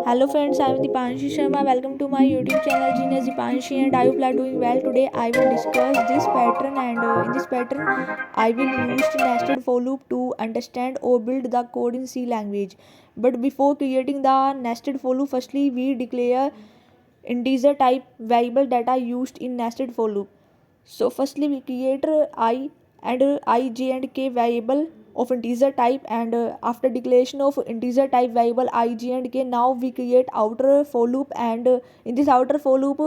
Hello friends, I am Deepanshi Sharma. Welcome to my YouTube channel Genius Deepanshi, and I hope you are doing well. Today I will discuss this pattern, and in this pattern I will use nested for loop to understand or build the code in C language. But before creating the nested for loop, firstly we declare integer type variable that are used in nested for loop. So firstly we create I and I, j and k variable of integer type, and after declaration of integer type variable I, j and k, now we create outer for loop, and in this outer for loop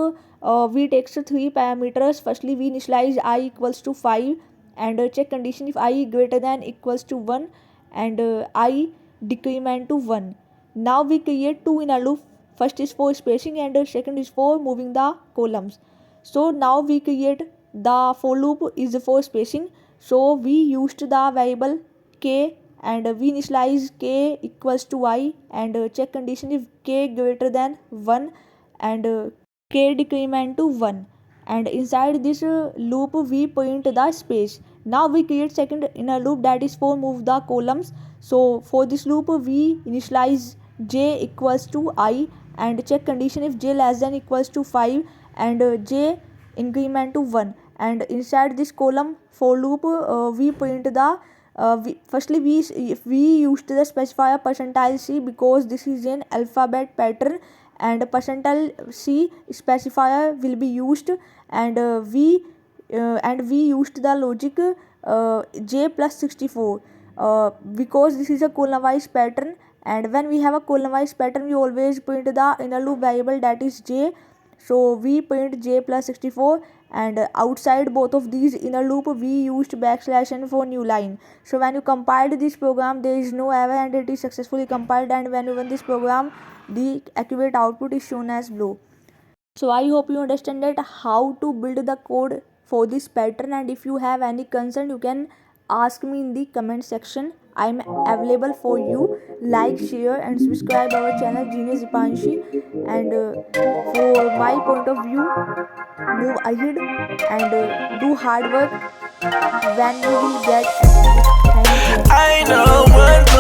we takes three parameters. Firstly we initialize I equals to 5 and check condition if I greater than equals to 1, and I decrement to 1. Now we create two in a loop. First is for spacing and second is for moving the columns. So now we create the for loop is for spacing. So we used the variable k, and we initialize k equals to I, and check condition if k greater than 1, and k decrement to 1, and inside this loop we print the space. Now we create second inner loop that is for move the columns. So for this loop we initialize j equals to I, and check condition if j less than equals to 5, and j increment to 1, and inside this column for loop we print the firstly we used the specifier percentile c because this is an alphabet pattern, and percentile c specifier will be used, and we used the logic j plus 64 because this is a column wise pattern, and when we have a column wise pattern we always print the inner loop variable that is j. So we print j plus 64, and outside both of these inner loop we used backslash n for new line. So when you compiled this program there is no error and it is successfully compiled, and when you run this program the accurate output is shown as below. So I hope you understand that how to build the code for this pattern, and if you have any concern you can ask me in the comment section. I am available for you. Like, share and subscribe our channel Genius Deepanshi, and for my point of view, move ahead and do hard work when you will get accurate. Thank you. I know one.